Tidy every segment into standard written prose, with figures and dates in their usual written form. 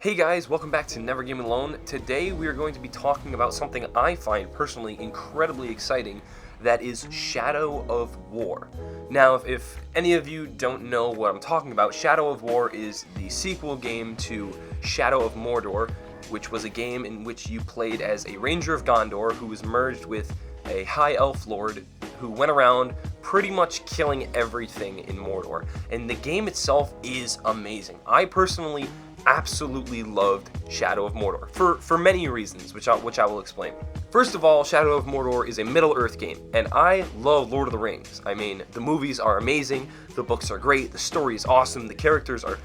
Hey guys, welcome back to Never Game Alone. Today we are going to be talking about something I find personally incredibly exciting, that is Shadow of War. Now, if any of you don't know what I'm talking about, Shadow of War is the sequel game to Shadow of Mordor, which was a game in which you played as a Ranger of Gondor who was merged with a High Elf Lord who went around pretty much killing everything in Mordor. And the game itself is amazing. I personally absolutely loved Shadow of Mordor for many reasons, which I will explain. First of all, Shadow of Mordor is a Middle-earth game, and I love Lord of the Rings. I mean, the movies are amazing, the books are great, the story is awesome, the characters are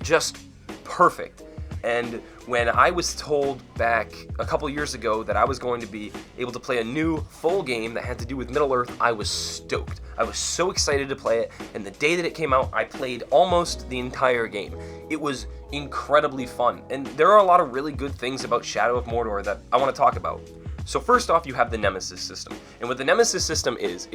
just perfect. And when I was told back a couple years ago that I was going to be able to play a new full game that had to do with Middle-earth, I was stoked. I was so excited to play it, and the day that it came out, I played almost the entire game. It was incredibly fun, and there are a lot of really good things about Shadow of Mordor that I want to talk about. So first off, you have the Nemesis system. And what the Nemesis system is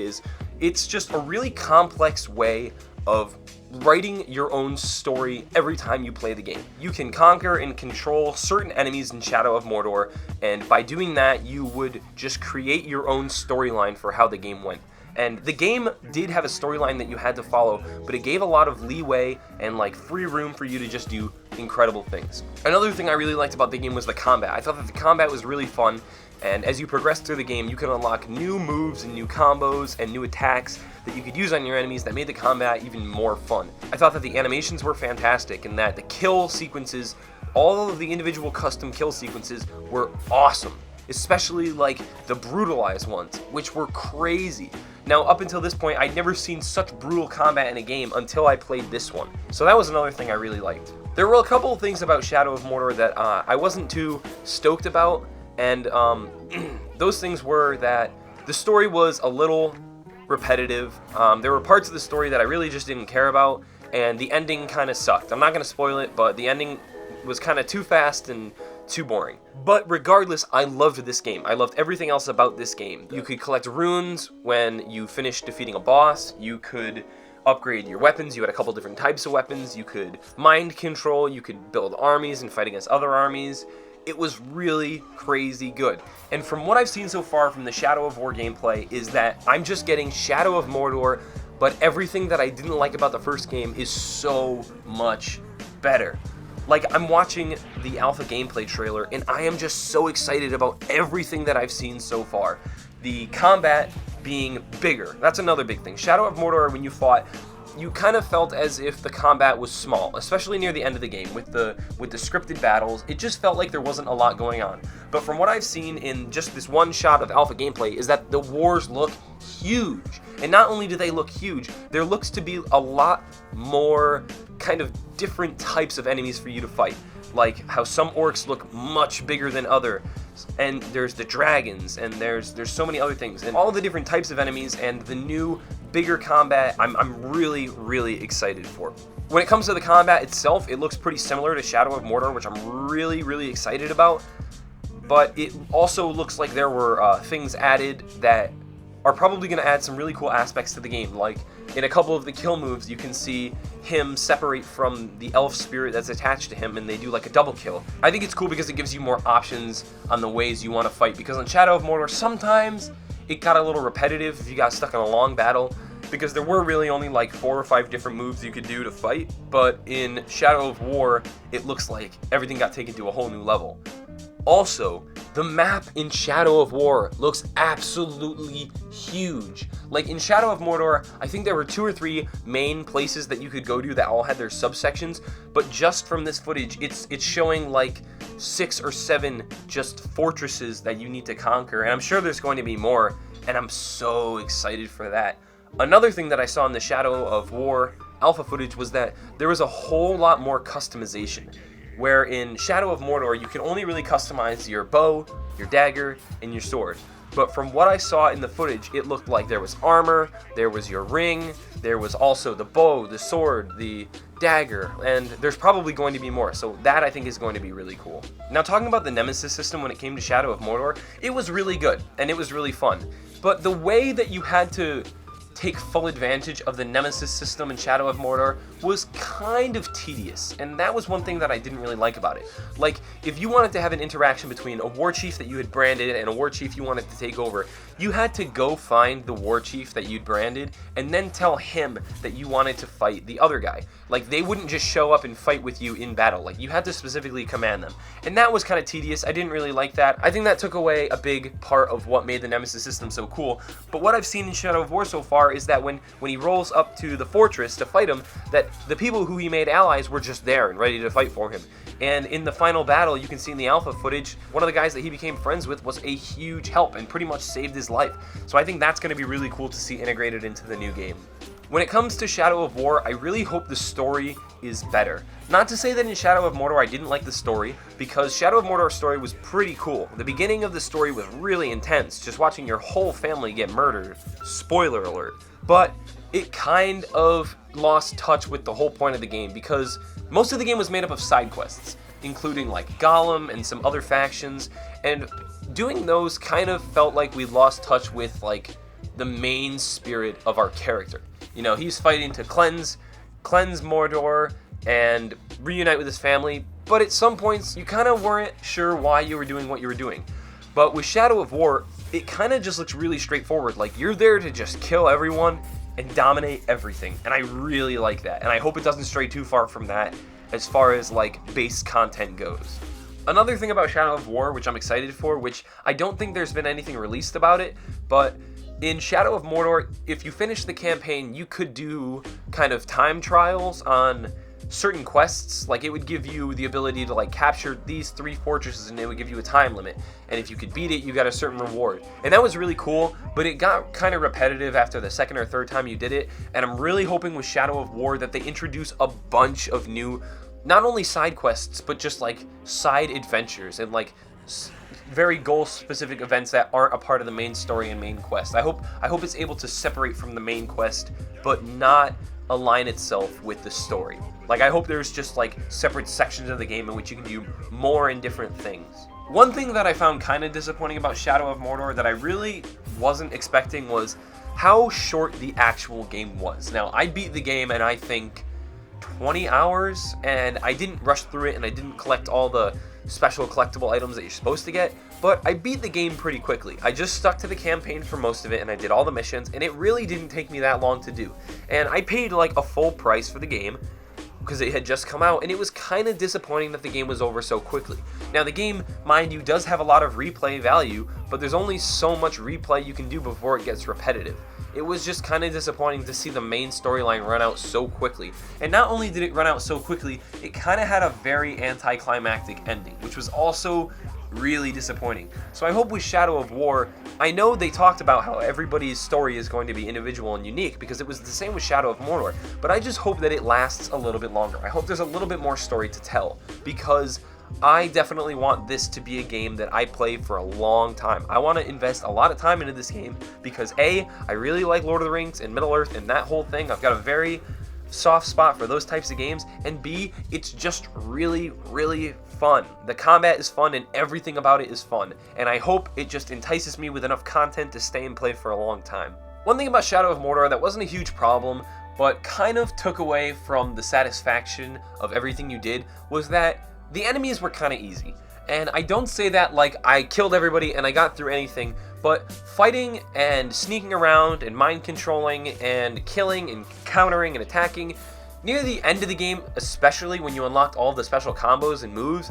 it's just a really complex way of writing your own story every time you play the game. You can conquer and control certain enemies in Shadow of Mordor, and by doing that, you would just create your own storyline for how the game went. And the game did have a storyline that you had to follow, but it gave a lot of leeway and free room for you to just do incredible things. Another thing I really liked about the game was the combat. I thought that the combat was really fun, and as you progress through the game, you can unlock new moves and new combos and new attacks that you could use on your enemies that made the combat even more fun. I thought that the animations were fantastic and that the kill sequences, all of the individual custom kill sequences were awesome. Especially the brutalized ones, which were crazy. Now, up until this point, I'd never seen such brutal combat in a game until I played this one. So that was another thing I really liked. There were a couple of things about Shadow of Mordor that I wasn't too stoked about, and those things were that the story was a little repetitive. There were parts of the story that I really just didn't care about, and the ending kind of sucked. I'm not going to spoil it, but the ending was kind of too fast and too boring. But regardless, I loved this game. I loved everything else about this game. You could collect runes when you finished defeating a boss. You could upgrade your weapons. You had a couple different types of weapons. You could mind control. You could build armies and fight against other armies. It was really crazy good. And from what I've seen so far from the Shadow of War gameplay is that I'm just getting Shadow of Mordor, but everything that I didn't like about the first game is so much better. I'm watching the alpha gameplay trailer, and I am just so excited about everything that I've seen so far. The combat being bigger, that's another big thing. Shadow of Mordor, when you fought, you kind of felt as if the combat was small, especially near the end of the game with the scripted battles. It just felt like there wasn't a lot going on. But from what I've seen in just this one shot of alpha gameplay is that the wars look huge. And not only do they look huge, there looks to be a lot more kind of different types of enemies for you to fight. Like how some orcs look much bigger than others, and there's the dragons, and there's so many other things, and all the different types of enemies and the new bigger combat I'm really, really excited for. When it comes to the combat itself, it looks pretty similar to Shadow of Mordor, which I'm really, really excited about, but it also looks like there were things added that are probably going to add some really cool aspects to the game. Like in a couple of the kill moves, you can see him separate from the elf spirit that's attached to him, and they do a double kill. I think it's cool because it gives you more options on the ways you want to fight, because in Shadow of Mordor, sometimes it got a little repetitive if you got stuck in a long battle, because there were really only 4 or 5 different moves you could do to fight. But in Shadow of War, it looks like everything got taken to a whole new level. Also, the map in Shadow of War looks absolutely huge. In Shadow of Mordor, I think there were 2 or 3 main places that you could go to that all had their subsections, but just from this footage, it's showing 6 or 7 just fortresses that you need to conquer, and I'm sure there's going to be more, and I'm so excited for that. Another thing that I saw in the Shadow of War alpha footage was that there was a whole lot more customization. Where in Shadow of Mordor, you can only really customize your bow, your dagger, and your sword. But from what I saw in the footage, it looked like there was armor, there was your ring, there was also the bow, the sword, the dagger, and there's probably going to be more. So that I think is going to be really cool. Now, talking about the Nemesis system when it came to Shadow of Mordor, it was really good, and it was really fun. But the way that you had to take full advantage of the Nemesis system in Shadow of Mordor was kind of tedious, and that was one thing that I didn't really like about it. Like, if you wanted to have an interaction between a war chief that you had branded and a war chief you wanted to take over, you had to go find the war chief that you'd branded and then tell him that you wanted to fight the other guy. Like, they wouldn't just show up and fight with you in battle. Like, you had to specifically command them. And that was kind of tedious. I didn't really like that. I think that took away a big part of what made the Nemesis system so cool. But what I've seen in Shadow of War so far is that when he rolls up to the fortress to fight him, that the people who he made allies were just there and ready to fight for him. And in the final battle, you can see in the alpha footage, one of the guys that he became friends with was a huge help and pretty much saved his life. So I think that's going to be really cool to see integrated into the new game. When it comes to Shadow of War, I really hope the story is better. Not to say that in Shadow of Mordor I didn't like the story, because Shadow of Mordor's story was pretty cool. The beginning of the story was really intense, just watching your whole family get murdered. Spoiler alert. But it kind of lost touch with the whole point of the game, because most of the game was made up of side quests, including like Gollum and some other factions, and doing those kind of felt like we lost touch with like the main spirit of our character. You know, he's fighting to cleanse Mordor and reunite with his family, but at some points you kind of weren't sure why you were doing what you were doing. But with Shadow of War, it kind of just looks really straightforward. Like, you're there to just kill everyone and dominate everything, and I really like that, and I hope it doesn't stray too far from that as far as like base content goes. Another thing about Shadow of War, which I'm excited for, which I don't think there's been anything released about it, but in Shadow of Mordor, if you finish the campaign, you could do kind of time trials on certain quests. Like, it would give you the ability to like capture these 3 fortresses, and it would give you a time limit, and if you could beat it, you got a certain reward. And that was really cool, but it got kind of repetitive after the second or third time you did it, and I'm really hoping with Shadow of War that they introduce a bunch of new, not only side quests, but just like side adventures and like very goal-specific events that aren't a part of the main story and main quest. I hope it's able to separate from the main quest, but not align itself with the story. Like, I hope there's just like separate sections of the game in which you can do more and different things. One thing that I found kind of disappointing about Shadow of Mordor that I really wasn't expecting was how short the actual game was. Now, I beat the game in, I think, 20 hours, and I didn't rush through it, and I didn't collect all the special collectible items that you're supposed to get, but I beat the game pretty quickly. I just stuck to the campaign for most of it, and I did all the missions, and it really didn't take me that long to do. And I paid like a full price for the game, because it had just come out, and it was kind of disappointing that the game was over so quickly. Now, the game, mind you, does have a lot of replay value, but there's only so much replay you can do before it gets repetitive. It was just kind of disappointing to see the main storyline run out so quickly. And not only did it run out so quickly, it kind of had a very anticlimactic ending, which was also really disappointing. So I hope with Shadow of War, I know they talked about how everybody's story is going to be individual and unique, because it was the same with Shadow of Mordor, but I just hope that it lasts a little bit longer. I hope there's a little bit more story to tell, because I definitely want this to be a game that I play for a long time. I want to invest a lot of time into this game because A, I really like Lord of the Rings and Middle-earth and that whole thing. I've got a very soft spot for those types of games, and B, it's just really, really fun. The combat is fun and everything about it is fun, and I hope it just entices me with enough content to stay and play for a long time. One thing about Shadow of Mordor that wasn't a huge problem, but kind of took away from the satisfaction of everything you did, was that the enemies were kind of easy. And I don't say that like I killed everybody and I got through anything, but fighting and sneaking around and mind controlling and killing and countering and attacking near the end of the game, especially when you unlocked all the special combos and moves,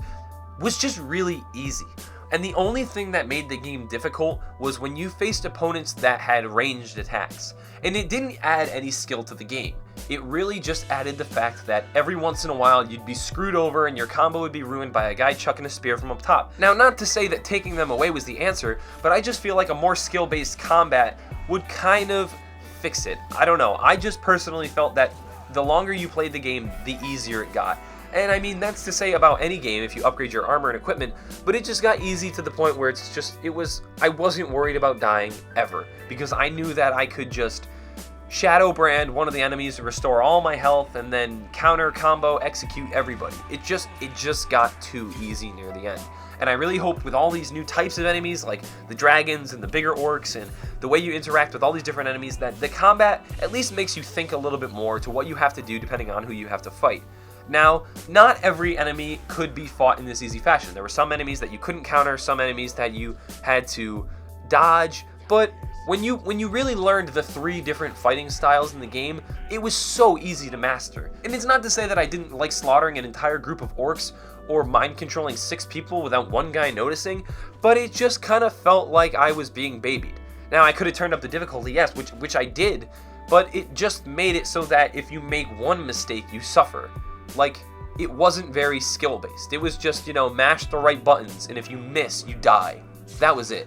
was just really easy. And the only thing that made the game difficult was when you faced opponents that had ranged attacks. And it didn't add any skill to the game. It really just added the fact that every once in a while you'd be screwed over and your combo would be ruined by a guy chucking a spear from up top. Now, not to say that taking them away was the answer, but I just feel like a more skill-based combat would kind of fix it. I don't know, I just personally felt that the longer you played the game, the easier it got. And I mean, that's to say about any game if you upgrade your armor and equipment, but it just got easy to the point where I wasn't worried about dying ever, because I knew that I could just Shadow Brand one of the enemies to restore all my health, and then counter combo execute everybody. It just got too easy near the end. And I really hope with all these new types of enemies, like the dragons and the bigger orcs, and the way you interact with all these different enemies, that the combat at least makes you think a little bit more to what you have to do depending on who you have to fight. Now, not every enemy could be fought in this easy fashion. There were some enemies that you couldn't counter, some enemies that you had to dodge, but when you really learned the 3 different fighting styles in the game, it was so easy to master. And it's not to say that I didn't like slaughtering an entire group of orcs or mind controlling 6 people without one guy noticing, but it just kind of felt like I was being babied. Now, I could have turned up the difficulty, yes, which I did, but it just made it so that if you make one mistake, you suffer. Like, it wasn't very skill-based. It was just, mash the right buttons, and if you miss, you die. That was it.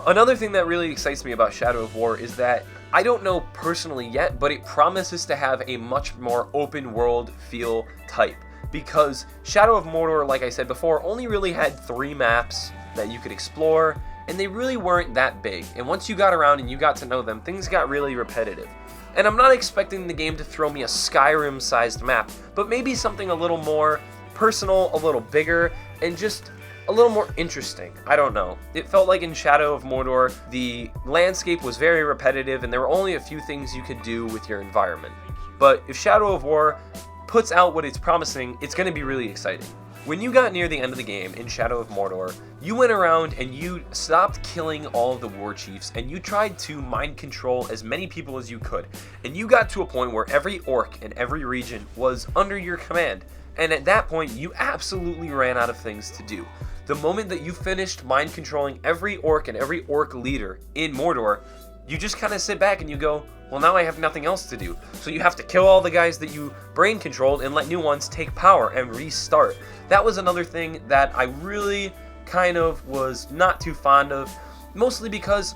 Another thing that really excites me about Shadow of War is that I don't know personally yet, but it promises to have a much more open world feel type. Because Shadow of Mordor, like I said before, only really had 3 maps that you could explore, and they really weren't that big. And once you got around and you got to know them, things got really repetitive. And I'm not expecting the game to throw me a Skyrim-sized map, but maybe something a little more personal, a little bigger, and just a little more interesting. I don't know. It felt like in Shadow of Mordor, the landscape was very repetitive and there were only a few things you could do with your environment. But if Shadow of War puts out what it's promising, it's going to be really exciting. When you got near the end of the game in Shadow of Mordor, you went around and you stopped killing all of the war chiefs and you tried to mind control as many people as you could. And you got to a point where every orc in every region was under your command. And at that point, you absolutely ran out of things to do. The moment that you finished mind controlling every orc and every orc leader in Mordor, you just kind of sit back and you go, well, now I have nothing else to do. So you have to kill all the guys that you brain controlled and let new ones take power and restart. That was another thing that I really kind of was not too fond of, mostly because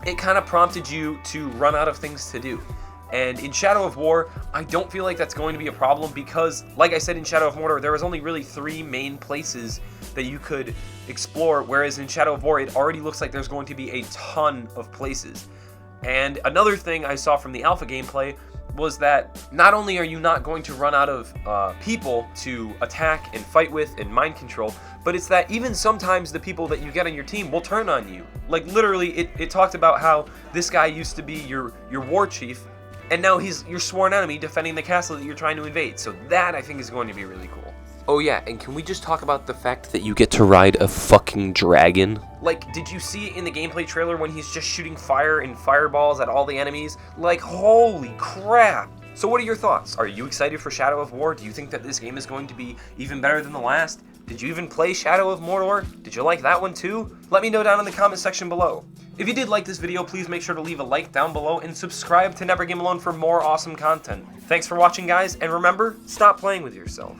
it kind of prompted you to run out of things to do. And in Shadow of War, I don't feel like that's going to be a problem because, like I said in Shadow of Mordor, there was only really 3 main places that you could explore, whereas in Shadow of War, it already looks like there's going to be a ton of places. And another thing I saw from the alpha gameplay was that not only are you not going to run out of people to attack and fight with and mind control, but it's that even sometimes the people that you get on your team will turn on you. Like literally, it talked about how this guy used to be your war chief, and now he's your sworn enemy defending the castle that you're trying to invade. So that, I think, is going to be really cool. Oh yeah, and can we just talk about the fact that you get to ride a fucking dragon? Like, did you see in the gameplay trailer when he's just shooting fire and fireballs at all the enemies? Like, holy crap! So what are your thoughts? Are you excited for Shadow of War? Do you think that this game is going to be even better than the last? Did you even play Shadow of Mordor? Did you like that one too? Let me know down in the comment section below. If you did like this video, please make sure to leave a like down below and subscribe to Never Game Alone for more awesome content. Thanks for watching, guys, and remember, stop playing with yourself.